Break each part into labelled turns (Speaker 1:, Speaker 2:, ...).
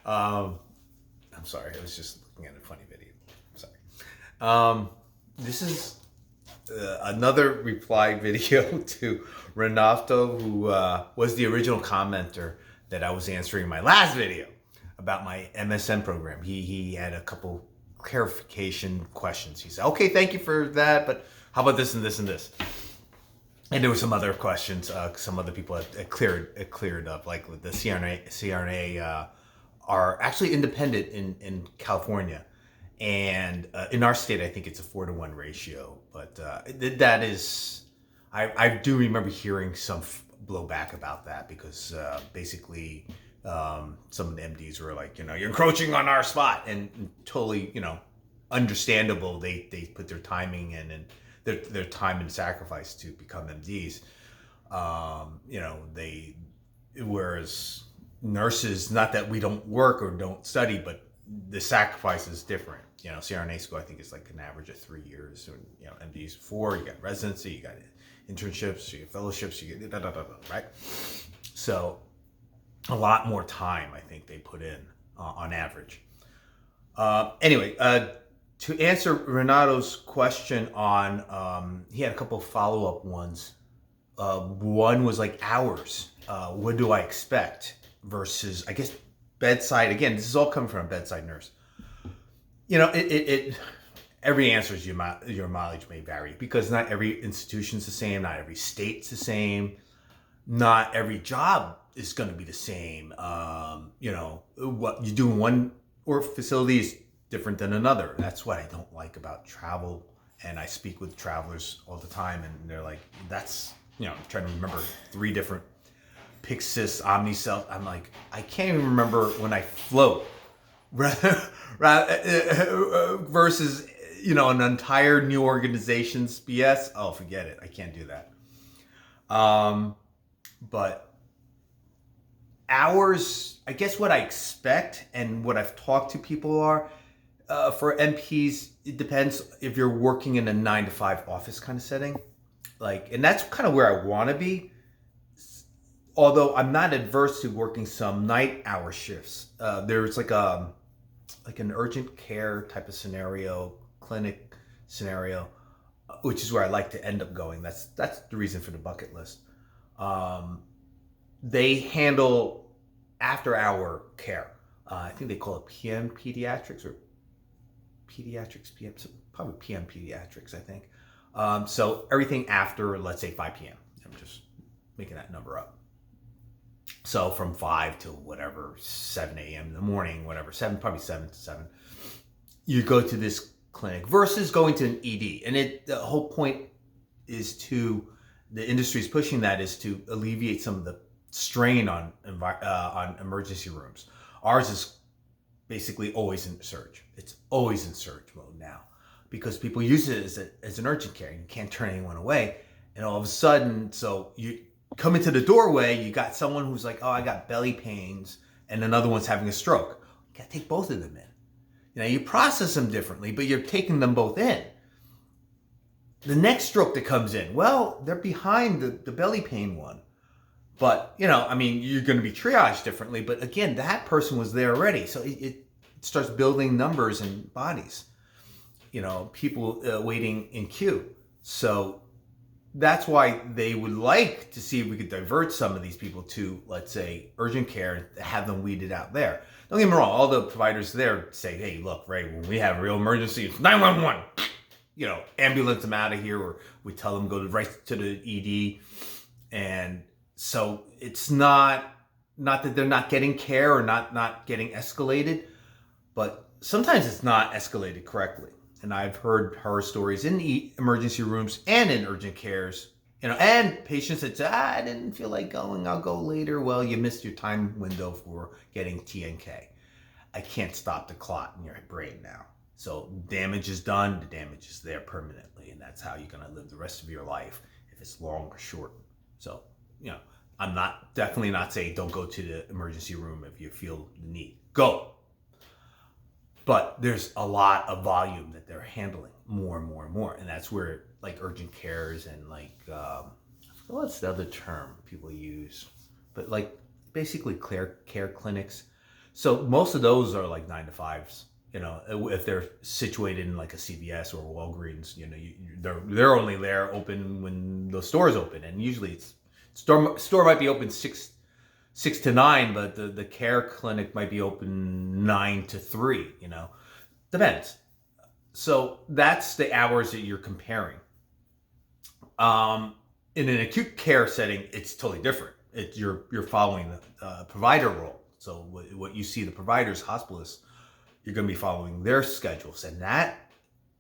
Speaker 1: I'm sorry, I was just looking at a funny video. I'm sorry. This is another reply video to Renato, who was the original commenter that I was answering in my last video about my MSN program. He had a couple clarification questions. He said, "Okay, thank you for that, but how about this and this and this?" And there were some other questions. Some other people had cleared up, like the CRNA are actually independent in California, and in our state, I think it's a 4-to-1 ratio. But that is, I do remember hearing some blowback about that because basically some of the MDs were like, you're encroaching on our spot, and totally, understandable. They put their timing in and their time and sacrifice to become MDs. They, whereas nurses, not that we don't work or don't study, but the sacrifice is different. CRNA school, I think, is like an average of 3 years. And, MDs 4, you got residency, you got internships, you get fellowships, you get right? So a lot more time, I think, they put in on average. Anyway, to answer Renato's question on, he had a couple of follow-up ones. One was like hours. What do I expect versus, I guess, bedside. Again, this is all coming from a bedside nurse. Every answer is your mileage may vary because not every institution's the same, not every state's the same, not every job is going to be the same. What you do in one or facility is different than another. That's what I don't like about travel. And I speak with travelers all the time, and they're like, "That's I'm trying to remember 3 different Pyxis, Omnicell." I'm like, I can't even remember when I float, versus an entire new organization's BS. Oh, forget it. I can't do that. But hours, I guess what I expect and what I've talked to people are, for NPs, it depends if you're working in a 9 to 5 office kind of setting. And that's kind of where I want to be. Although I'm not adverse to working some night hour shifts. There's like an urgent care type of scenario, clinic scenario, which is where I like to end up going. That's the reason for the bucket list. They handle after hour care. I think they call it PM pediatrics or pediatrics PM, probably PM pediatrics, I think. So everything after, let's say 5 p.m. I'm just making that number up. So from 5 to whatever, 7 a.m. in the morning, whatever, probably 7 to 7, you go to this clinic versus going to an ED. And the whole point is the industry is pushing that, is to alleviate some of the strain on emergency rooms. Ours is basically always in surge. It's always in surge mode now because people use it as an urgent care. You can't turn anyone away. And all of a sudden, so you come into the doorway, you got someone who's like, "Oh, I got belly pains," and another one's having a stroke. You got to take both of them in. You process them differently, but you're taking them both in. The next stroke that comes in, well, they're behind the belly pain one. But, you're going to be triaged differently. But again, that person was there already. So it starts building numbers and bodies, people waiting in queue. So that's why they would like to see if we could divert some of these people to, let's say, urgent care and have them weeded out there. Don't get me wrong. All the providers there say, "Hey, look, Ray, when we have a real emergency, it's 911. Ambulance them out of here," or we tell them go right to the ED. And so it's not that they're not getting care or not getting escalated, but sometimes it's not escalated correctly. And I've heard horror stories in emergency rooms and in urgent cares, and patients that say, "I didn't feel like going, I'll go later." Well, you missed your time window for getting TNK. I can't stop the clot in your brain now. So damage is done, the damage is there permanently, and that's how you're going to live the rest of your life, if it's long or short. So, I'm definitely not saying don't go to the emergency room if you feel the need. Go. But there's a lot of volume that they're handling, more and more and more. And that's where urgent cares and what's the other term people use? But basically care clinics. So most of those are like 9 to 5s. You know, if they're situated in like a CVS or Walgreens, you know, they're only there open when the store's open, and usually it's store might be open six to nine, but the care clinic might be open 9 to 3. You know, depends. So that's the hours that you're comparing. In an acute care setting, it's totally different. You're following the provider role. So what you see the providers, hospitalists, you're going to be following their schedules, and that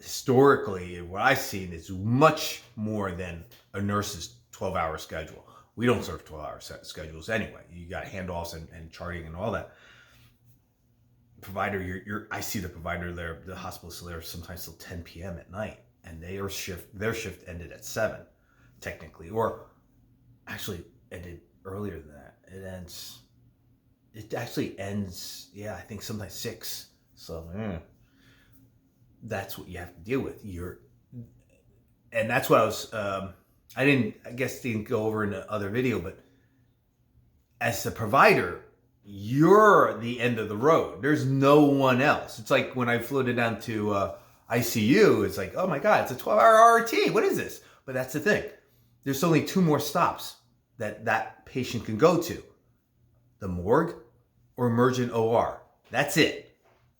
Speaker 1: historically, what I've seen is much more than a nurse's 12-hour schedule. We don't serve 12-hour schedules anyway. You got handoffs and charting and all that. Provider, I see the provider there, the hospitalist there sometimes till 10 p.m. at night, and their shift ended at 7, technically, or actually ended earlier than that. It actually ends, yeah, I think sometimes 6. So that's what you have to deal with. And that's what I didn't go over in the other video, but as a provider, you're the end of the road. There's no one else. It's like when I floated down to ICU, it's like, oh my God, it's a 12-hour RT. What is this? But that's the thing. There's only 2 more stops that patient can go to. The morgue or emergent OR. That's it.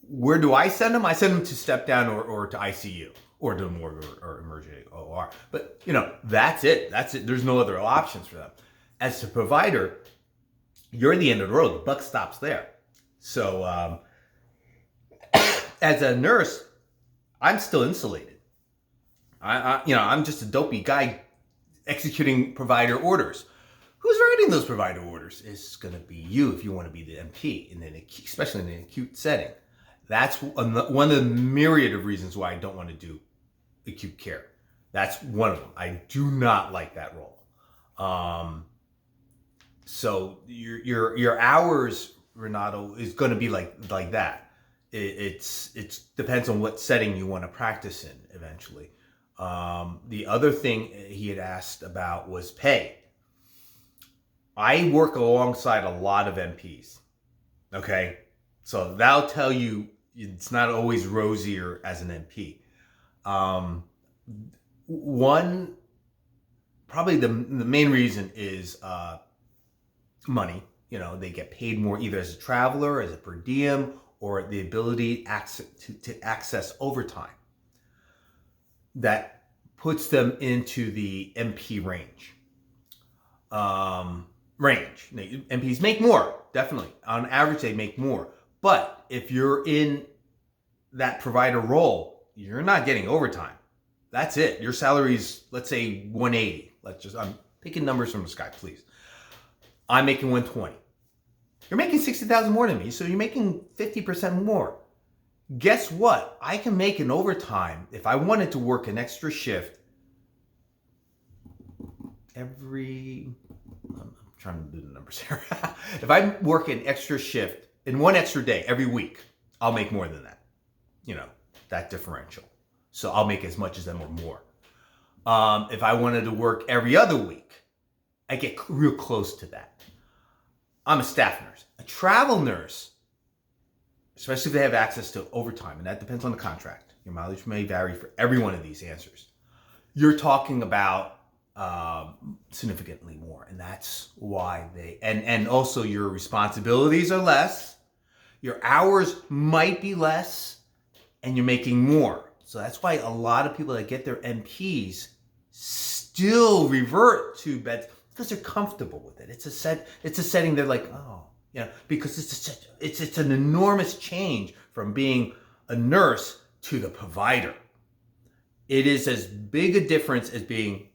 Speaker 1: Where do I send them? I send them to step down or to ICU or to the morgue or emergent OR. But, you know, that's it. That's it. There's no other options for them. As a provider, you're the end of the road. The buck stops there. So as a nurse, I'm still insulated. I'm just a dopey guy executing provider orders. Who's writing those provider orders? It's going to be you if you want to be the MP, especially in an acute setting. That's one of the myriad of reasons why I don't want to do acute care. That's one of them. I do not like that role. So your hours, Renato, is going to be like that. It depends on what setting you want to practice in eventually. The other thing he had asked about was pay. I work alongside a lot of MPs. Okay, so that'll tell you it's not always rosier as an MP. Probably the main reason is money. You know, they get paid more either as a traveler, as a per diem, or the ability to access overtime. That puts them into the MP range. MPs make more, definitely. On average, they make more. But if you're in that provider role, you're not getting overtime. That's it. Your salary's, let's say, 180. I'm picking numbers from the sky, please. I'm making 120. You're making 60,000 more than me, so you're making 50% more. Guess what? I can make an overtime if I wanted to work an extra shift I'm trying to do the numbers here. If I work an extra shift in one extra day every week, I'll make more than that. You know, that differential. So I'll make as much as them or more. If I wanted to work every other week, I get real close to that. I'm a staff nurse. A travel nurse, especially if they have access to overtime, and that depends on the contract. Your mileage may vary for every one of these answers. You're talking about significantly more, and that's why and also your responsibilities are less, your hours might be less, and you're making more. So that's why a lot of people that get their MPs still revert to beds because they're comfortable with it. It's a setting they're like, oh, you know, because it's an enormous change from being a nurse to the provider. It is as big a difference as being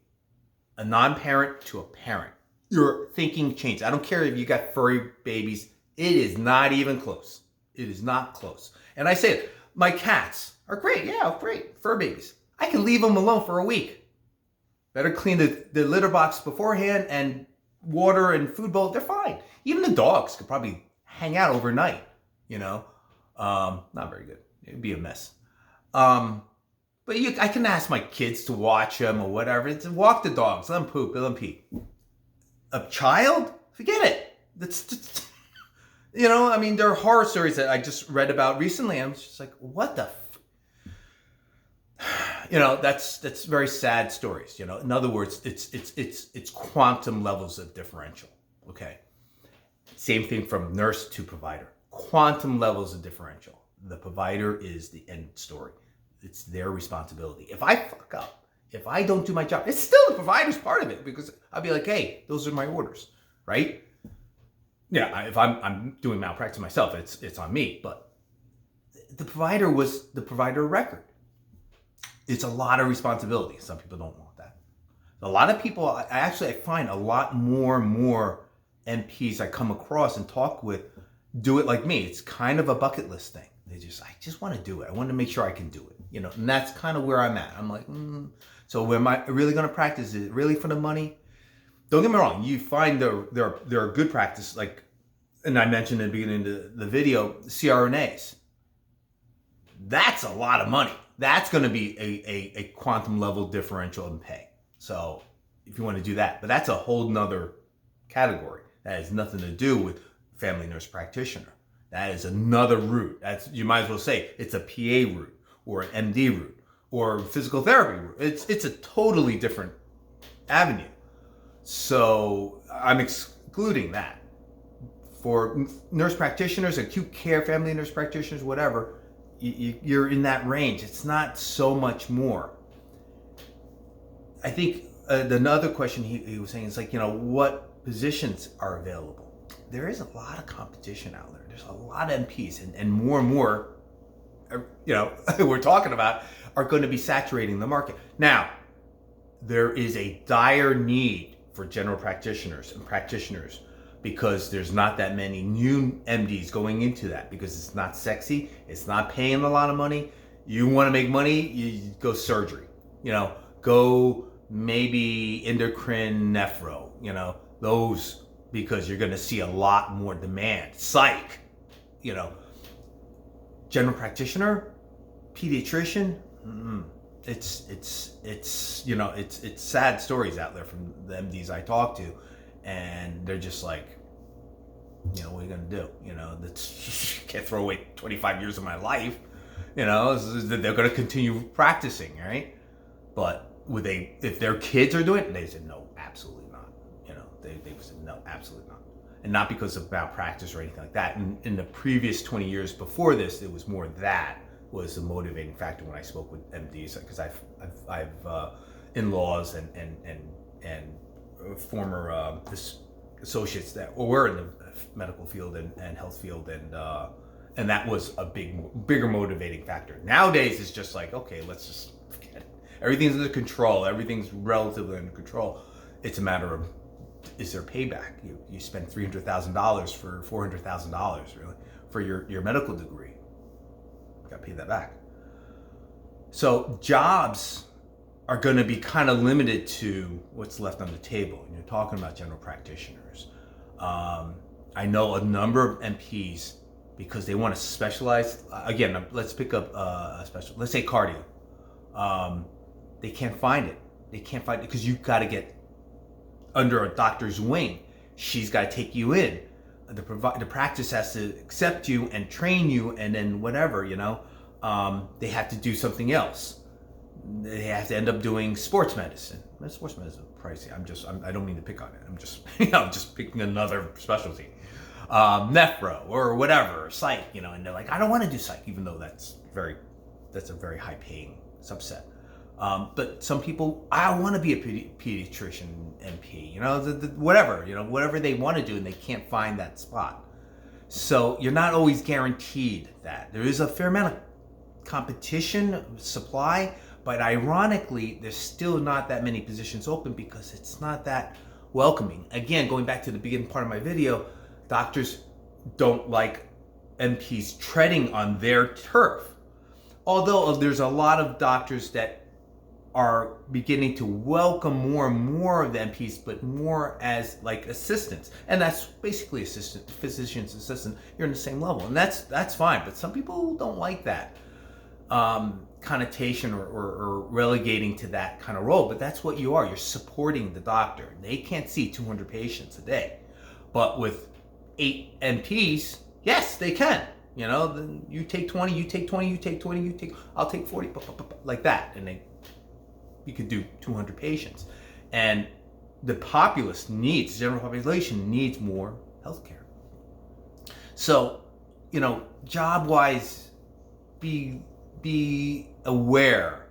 Speaker 1: a non-parent to a parent. Your thinking changes. I don't care if you got furry babies. It is not even close. It is not close. And I say it, my cats are great. Yeah, great. Fur babies. I can leave them alone for a week. Better clean the litter box beforehand and water and food bowl. They're fine. Even the dogs could probably hang out overnight, you know. Not very good. It'd be a mess. But I can ask my kids to watch them or whatever. It's walk the dogs, let them poop, let them pee. A child? Forget it. I mean, there are horror stories that I just read about recently. I'm just like, what the that's very sad stories. In other words, it's quantum levels of differential. Okay, same thing from nurse to provider. Quantum levels of differential. The provider is the end story. It's their responsibility. If I fuck up, if I don't do my job, it's still the provider's part of it, because I'll be like, hey, those are my orders, right? Yeah, if I'm doing malpractice myself, it's on me. But the provider was the provider of record. It's a lot of responsibility. Some people don't want that. A lot of people, I find a lot more MPs I come across and talk with do it like me. It's kind of a bucket list thing. I just want to do it. I want to make sure I can do it, and that's kind of where I'm at. I'm like, so am I really going to practice? Is it really for the money? Don't get me wrong. You find there are good practice, like, and I mentioned in the beginning of the video, CRNAs. That's a lot of money. That's going to be a quantum level differential in pay. So if you want to do that, but that's a whole nother category. That has nothing to do with family nurse practitioner. That is another route. You might as well say it's a PA route or an MD route or physical therapy route. It's a totally different avenue. So I'm excluding that. For nurse practitioners, acute care, family nurse practitioners, whatever, you're in that range. It's not so much more. I think another question he was saying is like, what positions are available? There is a lot of competition out there. There's a lot of MPs, and more, we're talking about, are going to be saturating the market. Now, there is a dire need for general practitioners and practitioners, because there's not that many new MDs going into that, because it's not sexy, it's not paying a lot of money. You want to make money, you go surgery, go maybe endocrine nephro, those, because you're going to see a lot more demand. Psych, general practitioner, pediatrician, it's sad stories out there from the MDs I talk to, and they're just like, what are you going to do? That's can't throw away 25 years of my life. They're going to continue practicing, right? But if their kids are doing it, they said no, absolutely not. They said no, absolutely not. And not because of malpractice or anything like that. In the previous 20 years before this, it was more that was the motivating factor when I spoke with MDs, because I've in-laws and former associates that were in the medical field and health field, and that was a bigger motivating factor. Nowadays, it's just like, okay, let's just forget it. Everything's under control. Everything's relatively under control. It's a matter of, is there payback? You spend $300,000 for $400,000, really, for your medical degree. You got to pay that back. So jobs are going to be kind of limited to what's left on the table. And you're talking about general practitioners. I know a number of MPs, because they want to specialize. Again, let's pick up a special. Let's say cardio. They can't find it. They can't find it because you've got to get under a doctor's wing. She's got to take you in. The practice has to accept you and train you, and then whatever, they have to do something else. They have to end up doing sports medicine. Sports medicine is pricey. I don't mean to pick on it. I'm just, just picking another specialty. Nephro or whatever, psych, and they're like, I don't want to do psych, even though that's a very high paying subset. But some people, I want to be a pediatrician MP, whatever they want to do, and they can't find that spot. So you're not always guaranteed that. There is a fair amount of competition, supply, but ironically, there's still not that many positions open because it's not that welcoming. Again, going back to the beginning part of my video, doctors don't like MPs treading on their turf. Although there's a lot of doctors that are beginning to welcome more and more of the MPs, but more as like assistants. And that's basically physician's assistant. You're in the same level, and that's fine. But some people don't like that connotation or relegating to that kind of role. But that's what you are. You're supporting the doctor. They can't see 200 patients a day. But with 8 NPs, yes, they can. You know, then you take 20, you take 20, you take 20, I'll take 40, like that. And you could do 200 patients. And the general population needs more healthcare. So, you know, job-wise, be aware.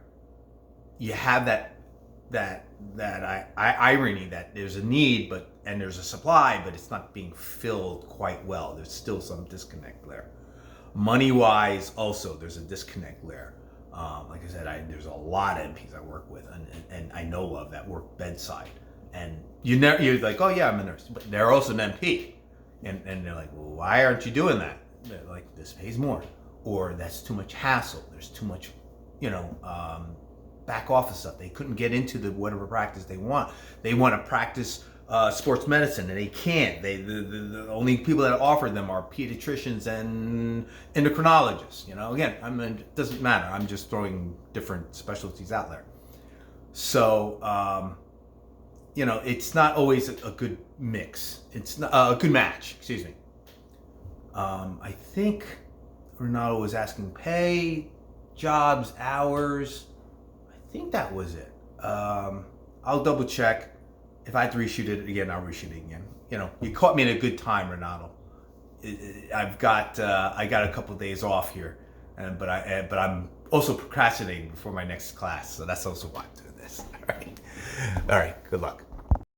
Speaker 1: You have that irony that there's a need, and there's a supply, but it's not being filled quite well. There's still some disconnect there. Money-wise, also there's a disconnect there. Like I said, there's a lot of NPs I work with, and I know of that work bedside, and you're like, oh yeah, I'm a nurse, but they're also an NP, and they're like, well, why aren't you doing that? They're like, this pays more, or that's too much hassle. There's too much, back office stuff. They couldn't get into whatever practice they want. They want to practice sports medicine, and they can't. The only people that offer them are pediatricians and endocrinologists. Again, it doesn't matter. I'm just throwing different specialties out there. So, it's not always a good mix. It's not a good match. Excuse me. I think Renato was asking pay, jobs, hours. I think that was it. I'll double check. If I have to reshoot it again, I'll reshoot it again. You caught me at a good time, Renato. I got a couple of days off here, but I'm also procrastinating before my next class, so that's also why I'm doing this. All right. Good luck.